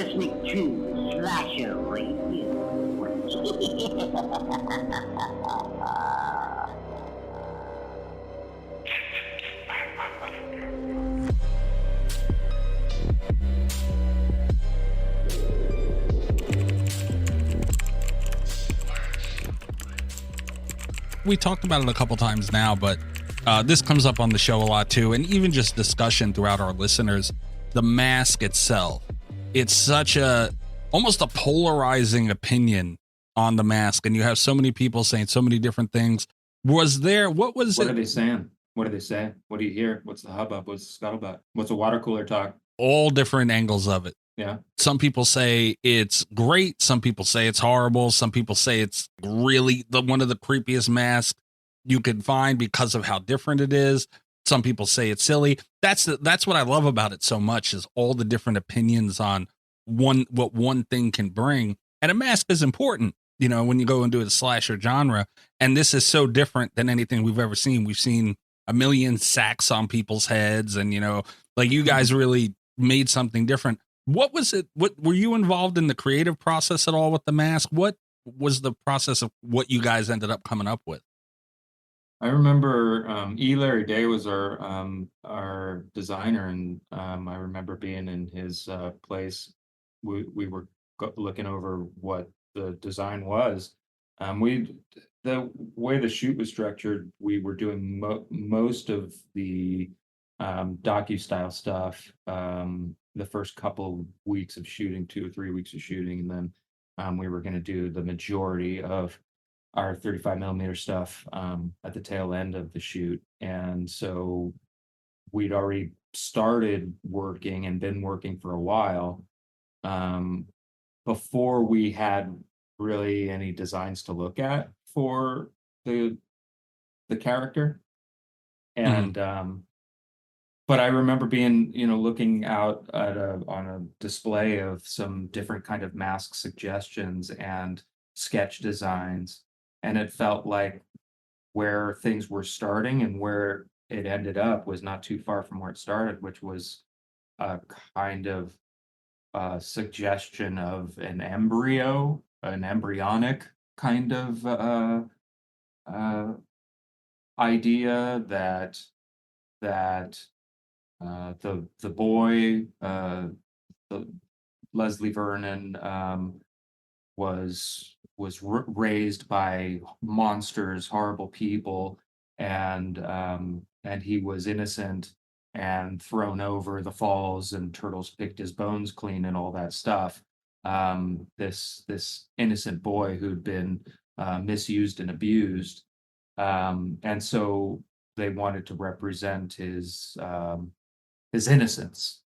listening to Slasher Radio. We talked about it a couple times now, but this comes up on the show a lot too, and even just discussion throughout our listeners. The mask itself, it's such almost a polarizing opinion on the mask, and you have so many people saying so many different things. What are they saying? What do they say? What do you hear? What's the hubbub? What's the scuttlebutt? What's the water cooler talk? All different angles of it. Yeah. Some people say it's great. Some people say it's horrible. Some people say it's really one of the creepiest masks you can find because of how different it is. Some people say it's silly. That's what I love about it so much, is all the different opinions on what one thing can bring. And a mask is important, you know, when you go into the slasher genre. And this is so different than anything we've ever seen. We've seen a million sacks on people's heads, and, you know, like, you guys really made something different. What was it? What were you involved in the creative process at all with the mask? What was the process of what you guys ended up coming up with? I remember Larry Day was our designer, and I remember being in his place. We were looking over what the design was. The way the shoot was structured, we were doing most of the docu-style stuff the first couple weeks of shooting, 2 or 3 weeks of shooting, and then we were going to do the majority of our 35 millimeter stuff at the tail end of the shoot. And so we'd already started working and been working for a while before we had really any designs to look at for the character. And but I remember being, you know, looking out at on a display of some different kind of mask suggestions and sketch designs, and it felt like where things were starting and where it ended up was not too far from where it started, which was a kind of suggestion of an embryonic kind of idea that the boy, Leslie Vernon, was raised by monsters, horrible people, and he was innocent and thrown over the falls, and turtles picked his bones clean and all that stuff. This innocent boy who'd been misused and abused, and so they wanted to represent his innocence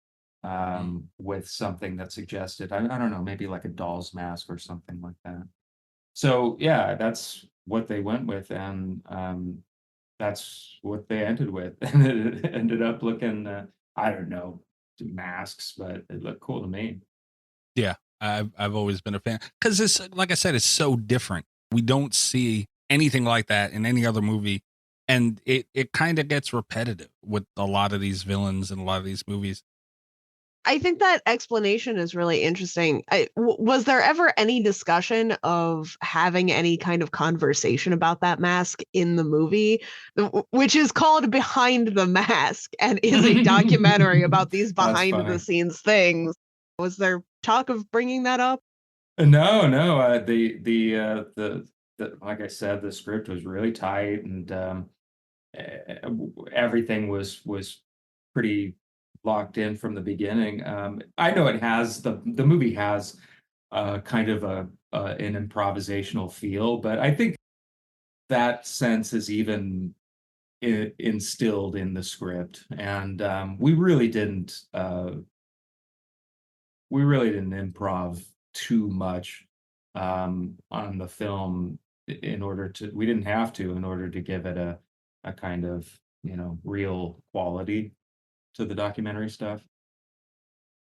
with something that suggested, I don't know, maybe like a doll's mask or something like that. So yeah, that's what they went with, and that's what they ended with. And it ended up looking, I don't know, masks, but it looked cool to me. Yeah, I've always been a fan, because it's, like I said, it's so different. We don't see anything like that in any other movie, and it kind of gets repetitive with a lot of these villains and a lot of these movies. I think that explanation is really interesting. Was there ever any discussion of having any kind of conversation about that mask in the movie, which is called Behind the Mask and is a documentary about these behind the scenes things? Was there talk of bringing that up? No. The like I said, the script was really tight, and everything was pretty locked in from the beginning. I know it has the movie has kind of an improvisational feel, but I think that sense is even instilled in the script, and we really didn't improv too much on the film we didn't have to, in order to give it a kind of, you know, real quality to the documentary stuff.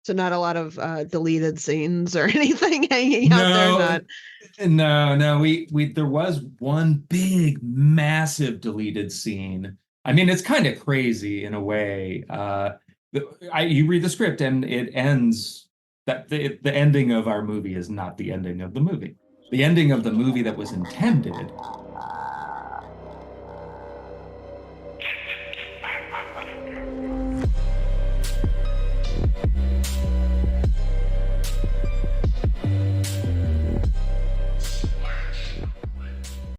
So not a lot of deleted scenes or anything hanging out there. No. We there was one big, massive deleted scene. I mean, it's kind of crazy in a way. You read the script and it ends that the ending of our movie is not the ending of the movie. The ending of the movie that was intended